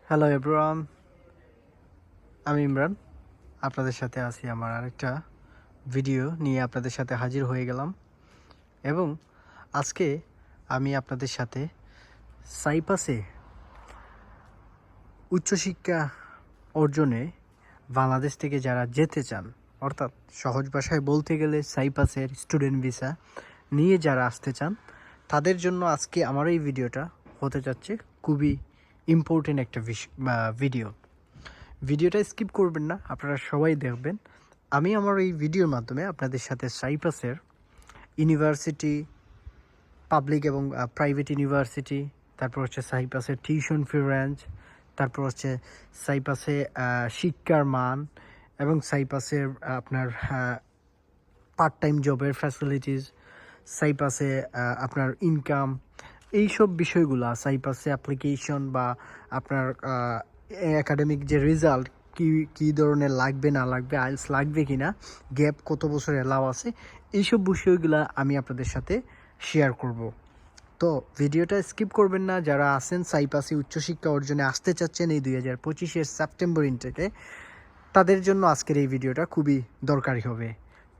Hello everyone, আমি ইমরান। আপনাদের সাথে আছি আমার আরেকটা ভিডিও নিয়ে আপনাদের সাথে হাজির হয়ে গেলাম। এবং আজকে আমি আপনাদের সাথে সাইপ্রাসে উচ্চশিক্ষা অর্জনে বাংলাদেশ থেকে যারা যেতে চান, অর্থাৎ সহজ ভাষায় বলতে গেলে সাইপ্রাসের স্টুডেন্ট ভিসা নিয়ে যারা আসতে চান, তাদের জন্য আজকে আমার এই ভিডিওটা হতে যাচ্ছে খুবই ইম্পর্টেন্ট একটা ভিডিওটা স্কিপ করবেন না, আপনারা সবাই দেখবেন। আমি আমার এই ভিডিওর মাধ্যমে আপনাদের সাথে সাইপ্রাসের ইউনিভার্সিটি, পাবলিক এবং প্রাইভেট ইউনিভার্সিটি, তারপর হচ্ছে সাইপ্রাসের টিউশন ফি রেঞ্জ, তারপর হচ্ছে সাইপ্রাসে শিক্ষার মান এবং সাইপ্রাসের আপনার পার্ট টাইম জবের ফ্যাসিলিটিস, সাইপ্রাসে আপনার ইনকাম, এইসব বিষয়গুলো, সাইপ্রাসে অ্যাপ্লিকেশন বা আপনার একাডেমিক যে রেজাল্ট কী কী ধরনের লাগবে না লাগবে, আইএলস লাগবে কি না, গ্যাপ কত বছর অ্যালাউ আছে, এইসব বিষয়গুলো আমি আপনাদের সাথে শেয়ার করব। তো ভিডিওটা স্কিপ করবেন না। যারা আছেন সাইপ্রাসে উচ্চশিক্ষা অর্জনে আসতে চাচ্ছেন এই 2025-এর সেপ্টেম্বর ইনটেকে, তাদের জন্য আজকের এই ভিডিওটা খুবই দরকারি হবে।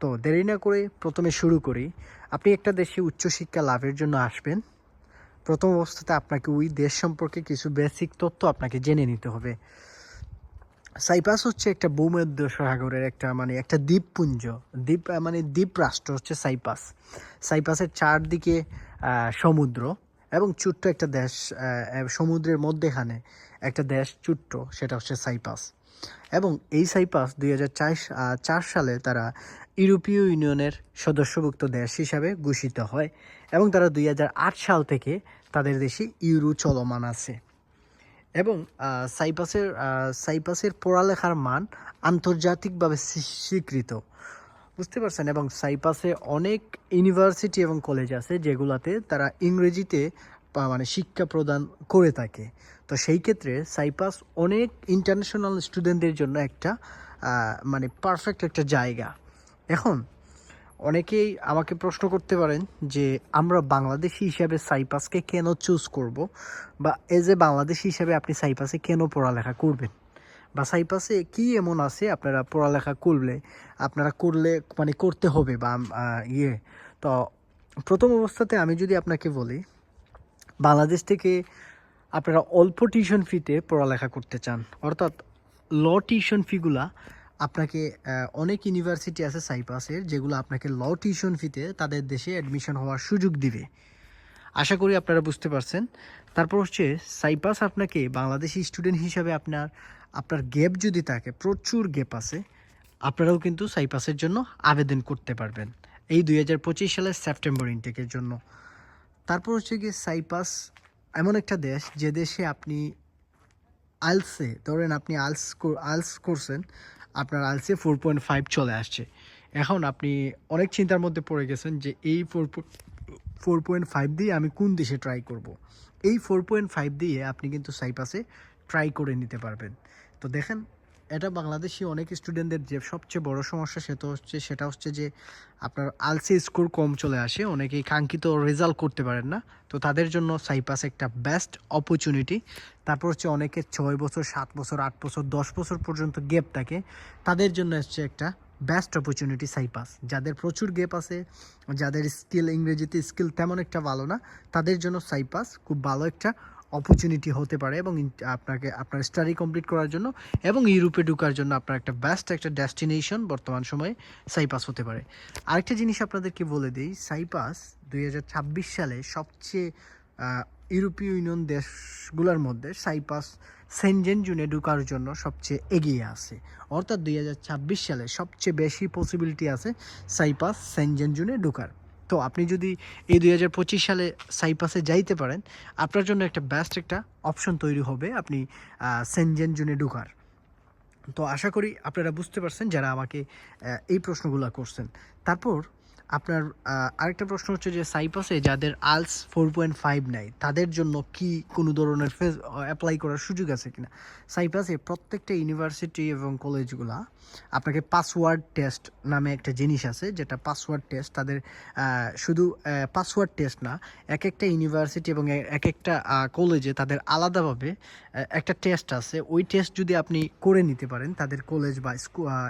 তো দেরি না করে প্রথমে শুরু করি। আপনি একটা দেশে উচ্চশিক্ষা লাভের জন্য আসবেন, প্রথম অবস্থাতে আপনাকে ওই দেশ সম্পর্কে কিছু বেসিক তথ্য আপনাকে জেনে নিতে হবে। সাইপ্রাস হচ্ছে একটা ভূমধ্য সাগরের একটা দ্বীপপুঞ্জ, দ্বীপ রাষ্ট্র হচ্ছে সাইপ্রাস। সাইপ্রাসের চারদিকে সমুদ্র এবং ছোট্ট একটা দেশ, সমুদ্রের মধ্যেখানে একটা দেশ ছোট্ট, সেটা হচ্ছে সাইপ্রাস। এবং এই সাইপ্রাস 2004 সালে তারা ইউরোপীয় ইউনিয়নের সদস্যভুক্ত দেশ হিসাবে ঘোষিত হয় এবং তারা 2008 সাল থেকে তাদের দেশে ইউরো চলমান আছে। এবং সাইপ্রাসের পড়ালেখার মান আন্তর্জাতিকভাবে স্বীকৃত, বুঝতে পারছেন। এবং সাইপ্রাসে অনেক ইউনিভার্সিটি এবং কলেজ আছে যেগুলোতে তারা ইংরেজিতে শিক্ষা প্রদান করে থাকে। তো সেই ক্ষেত্রে সাইপ্রাস অনেক ইন্টারন্যাশনাল স্টুডেন্টদের জন্য একটা পারফেক্ট একটা জায়গা। এখন অনেকেই আমাকে প্রশ্ন করতে পারেন যে আমরা বাংলাদেশি হিসাবে সাইপ্রাসকে কেন চুজ করব, বা এজ এ বাংলাদেশি হিসাবে আপনি সাইপ্রাসে কেন পড়ালেখা করবেন, বা সাইপ্রাসে কী এমন আছে আপনারা পড়ালেখা করলে করতে হবে বা তো প্রথম অবস্থাতে আমি যদি আপনাকে বলি, বাংলাদেশ থেকে আপনারা অল্প টিউশন ফিতে পড়ালেখা করতে চান, অর্থাৎ টিউশন ফিগুলা আপনাকে, অনেক ইউনিভার্সিটি আছে সাইপ্রাসের যেগুলো আপনাকে টিউশন ফিতে তাদের দেশে অ্যাডমিশন হওয়ার সুযোগ দিবে। আশা করি আপনারা বুঝতে পারছেন। তারপর হচ্ছে সাইপ্রাস আপনাকে বাংলাদেশি স্টুডেন্ট হিসাবে আপনার গ্যাপ যদি থাকে, প্রচুর গ্যাপ আছে, আপনারাও কিন্তু সাইপ্রাসের জন্য আবেদন করতে পারবেন এই 2025 সালের সেপ্টেম্বর ইনটেকের জন্য। তারপর হচ্ছে গিয়ে সাইপ্রাস এমন একটা দেশ যে দেশে আপনি আইলসে, ধরেন আপনি আইলস করছেন, আপনার আইলসে 4.5 চলে আসছে। এখন আপনি অনেক চিন্তার মধ্যে পড়ে গেছেন যে এই 4.5 দিয়ে আমি কোন দেশে ট্রাই করব। এই 4.5 দিয়ে আপনি কিন্তু সাইপ্রাসে ট্রাই করে নিতে পারবেন। তো দেখেন, এটা বাংলাদেশি অনেক স্টুডেন্টদের যে সবচেয়ে বড় সমস্যা সেটা হচ্ছে যে আপনার আলসি স্কোর কম চলে আসে, অনেকেই কাঙ্ক্ষিত রেজাল্ট করতে পারেন না। তো তাদের জন্য সাইপ্রাস একটা বেস্ট অপরচুনিটি। তারপর হচ্ছে অনেকের 6 বছর, 7 বছর, 8 বছর, 10 বছর পর্যন্ত গ্যাপ থাকে, তাদের জন্য হচ্ছে একটা বেস্ট অপরচুনিটি সাইপ্রাস। যাদের প্রচুর গ্যাপ আছে, যাদের ইংরেজিতে স্কিল তেমন একটা ভালো না, তাদের জন্য সাইপ্রাস খুব ভালো একটা অপরচুনিটি হতে পারে এবং আপনার স্টাডি কমপ্লিট করার জন্য এবং ইউরোপে ঢোকার জন্য আপনার একটা বেস্ট একটা ডেস্টিনেশন বর্তমান সময়ে সাইপ্রাস হতে পারে। আরেকটা জিনিস আপনাদেরকে বলে দিই, সাইপ্রাস 2026 সালে সবচেয়ে ইউরোপীয় ইউনিয়ন দেশগুলোর মধ্যে সাইপ্রাস সেনজেন জোনে ঢোকার জন্য সবচেয়ে এগিয়ে আছে। অর্থাৎ 2026 সালে সবচেয়ে বেশি পসিবিলিটি আছে সাইপ্রাস সেনজেন জোনে ঢোকার। তো আপনি যদি এই 2025 সালে সাইপ্রাসে যাইতে পারেন, আপনার জন্য একটা বেস্ট একটা অপশন তৈরি হবে আপনি সেনজেন জোনে ঢোকার। তো আশা করি আপনারা বুঝতে পারছেন যারা আমাকে এই প্রশ্নগুলো করছেন। তারপর আপনার আরেকটা প্রশ্ন হচ্ছে যে সাইপাসে যাদের আলস 4.5 নাই তাদের জন্য কি কোনো ধরনের অ্যাপ্লাই করার সুযোগ আছে কিনা? সাইপাসে প্রত্যেকটা ইউনিভার্সিটি এবং কলেজগুলা আপনাকে পাসওয়ার্ড টেস্ট নামে একটা জিনিস আছে, যেটা পাসওয়ার্ড টেস্ট তাদের শুধু পাসওয়ার্ড টেস্ট না, এক একটা ইউনিভার্সিটি এবং এক একটা কলেজে তাদের আলাদাভাবে একটা টেস্ট আছে। ওই টেস্ট যদি আপনি করে নিতে পারেন তাদের কলেজ বা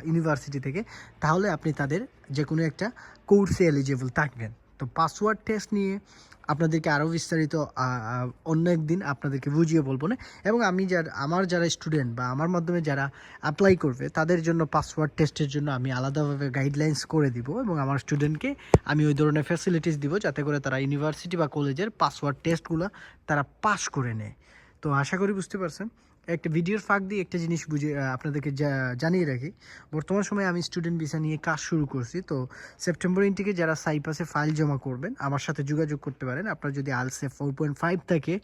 ইউনিভার্সিটি থেকে, তাহলে আপনি তাদের যে কোনো একটা কোর্সে এলিজিবল থাকবেন। তো পাসওয়ার্ড টেস্ট নিয়ে আপনাদেরকে আরও বিস্তারিত অন্য একদিন আপনাদেরকে বুঝিয়ে বলবো না। এবং আমার যারা স্টুডেন্ট বা আমার মাধ্যমে যারা অ্যাপ্লাই করবে তাদের জন্য পাসওয়ার্ড টেস্টের জন্য আমি আলাদাভাবে গাইডলাইন্স করে দিব এবং আমার স্টুডেন্টকে আমি ওই ধরনের ফ্যাসিলিটিস দিব যাতে করে তারা ইউনিভার্সিটি বা কলেজের পাসওয়ার্ড টেস্টগুলো তারা পাস করে নেয়। তো আশা করি বুঝতে পারছেন। একটা ভিডিওর ফাঁক দিয়ে একটা জিনিস বুঝে আপনাদেরকে জানিয়ে রাখি, বর্তমান সময়ে আমি স্টুডেন্ট ভিসা নিয়ে কাজ শুরু করছি। তো সেপ্টেম্বর ইনটেকে যারা সাইপাসে ফাইল জমা করবেন আমার সাথে যোগাযোগ করতে পারেন। আপনার যদি আলসে 4.5 থাকে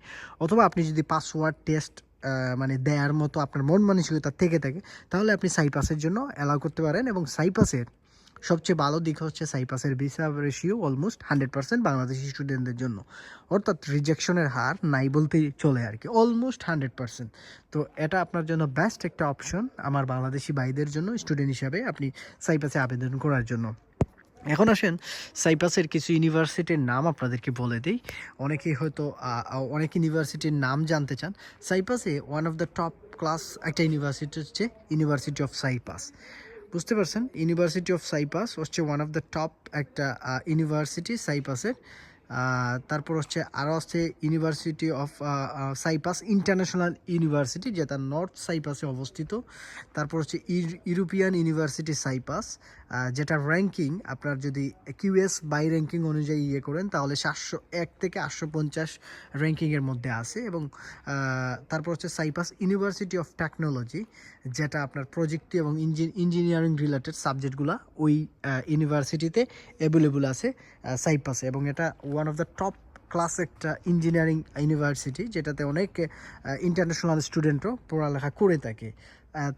অথবা আপনি যদি পাসওয়ার্ড টেস্ট মানে দেওয়ার মতো আপনার মন মানসিকতা থেকে থাকে, তাহলে আপনি সাইপাসের জন্য অ্যালাউ করতে পারেন। এবং সাইপাসের সবচেয়ে ভালো দিক হচ্ছে সাইপাসের ভিসা রেশিও অলমোস্ট 100% বাংলাদেশি স্টুডেন্টদের জন্য, অর্থাৎ রিজেকশনের হার নাই বলতেই চলে আর কি, অলমোস্ট 100%। তো এটা আপনার জন্য বেস্ট একটা অপশন আমার বাংলাদেশি ভাইদের জন্য স্টুডেন্ট হিসাবে আপনি সাইপাসে আবেদন করার জন্য। এখন আসেন সাইপাসের কিছু ইউনিভার্সিটির নাম আপনাদেরকে বলে দিই। অনেকেই হয়তো অনেক ইউনিভার্সিটির নাম জানতে চান। সাইপাসে one of the top class একটা ইউনিভার্সিটি হচ্ছে ইউনিভার্সিটি অফ সাইপাস। বুঝতে পারছেন, ইউনিভার্সিটি অফ সাইপাস হচ্ছে ওয়ান অফ দ্য টপ একটা ইউনিভার্সিটি সাইপাসের। তারপর হচ্ছে আরও হচ্ছে university of Cyprus international university, যেটা নর্থ সাইপাসে অবস্থিত। তারপর হচ্ছে ইউরোপিয়ান ইউনিভার্সিটি সাইপাস, যেটা র্যাঙ্কিং আপনার যদি কিউএস বাই র্যাঙ্কিং অনুযায়ী করেন তাহলে 701 থেকে 850 র্যাঙ্কিংয়ের মধ্যে আছে। এবং তারপর হচ্ছে সাইপাস ইউনিভার্সিটি অফ টেকনোলজি, যেটা আপনার প্রযুক্তি এবং ইঞ্জিনিয়ারিং রিলেটেড সাবজেক্টগুলো ওই ইউনিভার্সিটিতে অ্যাভেলেবল আছে সাইপাসে। এবং এটা one of the top class একটা ইঞ্জিনিয়ারিং ইউনিভার্সিটি, যেটাতে অনেক ইন্টারন্যাশনাল স্টুডেন্টও পড়ালেখা করে থাকে।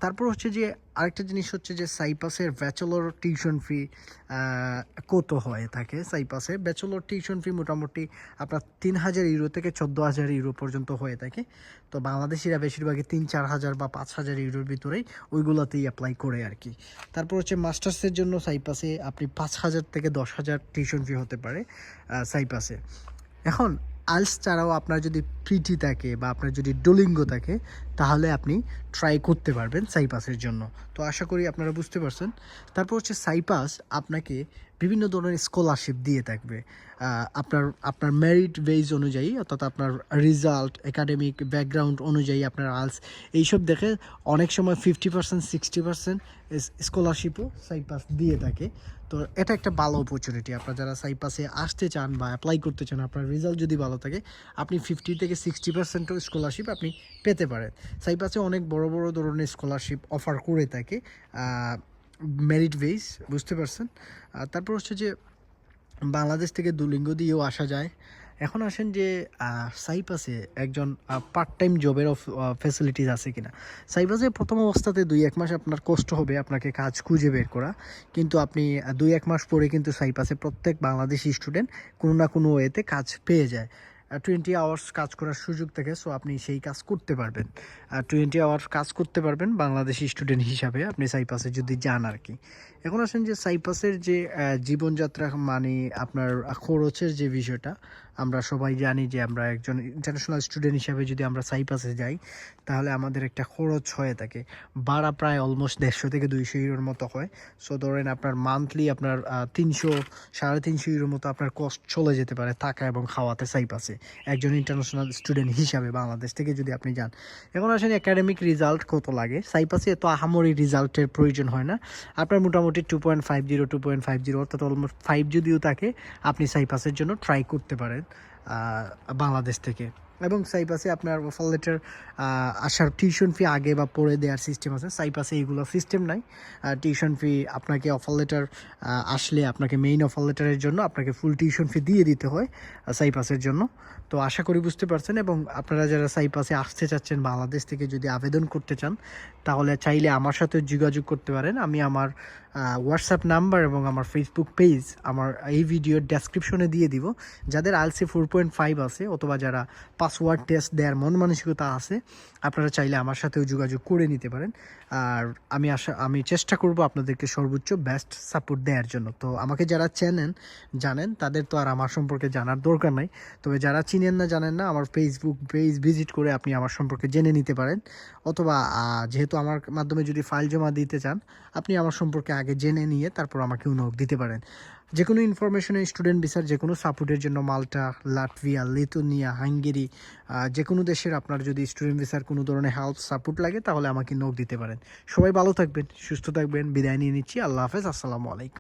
তারপর হচ্ছে যে আরেকটা জিনিস হচ্ছে যে সাইপাসের ব্যাচেলর টিউশন ফি কত হয়ে থাকে। সাইপাসে ব্যাচেলর টিউশন ফি মোটামুটি আপনার 3000 ইউরো থেকে 14,000 ইউরো পর্যন্ত হয়ে থাকে। তো বাংলাদেশিরা বেশিরভাগই 3-4 হাজার বা 5,000 ইউরোর ভিতরেই ওইগুলোতেই অ্যাপ্লাই করে আর কি। তারপর হচ্ছে মাস্টার্সের জন্য সাইপাসে আপনি 5,000 থেকে 10,000 টিউশন ফি হতে পারে সাইপাসে। এখন আইলস ছাড়াও আপনার যদি প্রিটি থাকে বা আপনার যদি ডুওলিঙ্গো থাকে তাহলে আপনি ট্রাই করতে পারবেন সাইপাসের জন্য। তো আশা করি আপনারা বুঝতে পারছেন। তারপর হচ্ছে সাইপাস আপনাকে বিভিন্ন ধরনের স্কলারশিপ দিয়ে থাকবে আপনার আপনার মেরিট বেস অনুযায়ী, অর্থাৎ আপনার রেজাল্ট একাডেমিক ব্যাকগ্রাউন্ড অনুযায়ী আপনার আইলস এইসব দেখে অনেক সময় 50% 60% স্কলারশিপও সাইপাস দিয়ে থাকে। তো এটা একটা ভালো অপরচুনিটি। আপনারা যারা সাইপাসে আসতে চান বা অ্যাপ্লাই করতে চান, আপনার রেজাল্ট যদি ভালো থাকে আপনি 50 থেকে 60%ও স্কলারশিপ আপনি পেতে পারেন। সাইপাসে অনেক বড় বড় ধরনের স্কলারশিপ অফার করে থাকে মেরিট বেস, বুঝতে পারছেন। তারপর হচ্ছে যে বাংলাদেশ থেকে দুলিঙ্গ দিয়েও আসা যায়। এখন আসেন যে সাইপাসে একজন পার্ট টাইম জবের ফ্যাসিলিটিস আছে কিনা। সাইপাসে প্রথম অবস্থাতে 2-1 মাস আপনার কষ্ট হবে আপনাকে কাজ খুঁজে বের করা, কিন্তু আপনি 2-1 মাস পরে কিন্তু সাইপাসে প্রত্যেক বাংলাদেশি স্টুডেন্ট কোনো না কোনো ওয়েতে কাজ পেয়ে যায়। 20 আওয়ার্স কাজ করার সুযোগ থাকে, সো আপনি সেই কাজ করতে পারবেন। 20 আওয়ার্স কাজ করতে পারবেন বাংলাদেশি স্টুডেন্ট হিসাবে আপনি সাইপাসে যদি যান আর কি। এখন আসেন যে সাইপাসের যে জীবনযাত্রা মানে আপনার খরচের যে বিষয়টা, আমরা সবাই জানি যে আমরা একজন ইন্টারন্যাশনাল স্টুডেন্ট হিসাবে যদি আমরা সাইপাসে যাই তাহলে আমাদের একটা খরচ হয়ে থাকে, ভাড়া প্রায় অলমোস্ট 150 থেকে 200 ইউরোর মতো হয়। সো ধরেন আপনার মান্থলি আপনার 300-350 ইউরোর মতো আপনার কস্ট চলে যেতে পারে থাকা এবং খাওয়াতে সাইপাসে একজন ইন্টারন্যাশনাল স্টুডেন্ট হিসাবে বাংলাদেশ থেকে যদি আপনি যান। এখন আসেন একাডেমিক রেজাল্ট কত লাগে। সাইপাসে এত আহামরি রেজাল্টের প্রয়োজন হয় না। আপনার মোটামুটি 2.50 অর্থাৎ অলমোস্ট 5 যদিও থাকে আপনি সাইপাসের জন্য ট্রাই করতে পারেন বাংলাদেশ থেকে। এবং সাইপাসে আপনার অফার লেটার আসার টিউশন ফি আগে বা পরে দেওয়ার সিস্টেম আছে। সাইপাসে এইগুলো সিস্টেম নাই। টিউশন ফি আপনাকে অফার লেটার আসলে আপনাকে মেইন অফার লেটারের জন্য আপনাকে ফুল টিউশন ফি দিয়ে দিতে হয় সাইপাসের জন্য। তো আশা করি বুঝতে পারছেন। এবং আপনারা যারা সাইপাসে আসতে চাচ্ছেন বাংলাদেশ থেকে যদি আবেদন করতে চান তাহলে চাইলে আমার সাথে যোগাযোগ করতে পারেন। আমি আমার হোয়াটসঅ্যাপ নাম্বার এবং আমার ফেসবুক পেজ আমার এই ভিডিওর ডেসক্রিপশনে দিয়ে দিব। যাদের আইএলটিএস 4.5 আছে অথবা যারা পাসওয়ার্ড টেস্ট দেওয়ার মন মানসিকতা আছে, আপনারা চাইলে আমার সাথেও যোগাযোগ করে নিতে পারেন। আর আমি চেষ্টা করব আপনাদেরকে সর্বোচ্চ বেস্ট সাপোর্ট দেওয়ার জন্য। তো আমাকে যারা জানেন তাদের তো আর আমার সম্পর্কে জানার দরকার নাই। তবে যারা চিনেন না জানেন না, আমার ফেসবুক পেজ ভিজিট করে আপনি আমার সম্পর্কে জেনে নিতে পারেন। অথবা যেহেতু আমার মাধ্যমে যদি ফাইল জমা দিতে চান, আপনি আমার সম্পর্কে আগে জেনে নিয়ে তারপর আমাকে নক দিতে পারেন। যে কোনো ইনফরমেশনে স্টুডেন্ট ভিসার যে কোনো সাপোর্টের জন্য মাল্টা, লাটভিয়া, লিথুনিয়া, হাঙ্গেরি, যে কোনো দেশের আপনার যদি স্টুডেন্ট ভিসার কোনো ধরনের হেল্প সাপোর্ট লাগে তাহলে আমাকে নক দিতে পারেন। সবাই ভালো থাকবেন, সুস্থ থাকবেন, বিদায় নিয়ে নিচ্ছি। আল্লাহ হাফেজ, আসসালামু আলাইকুম।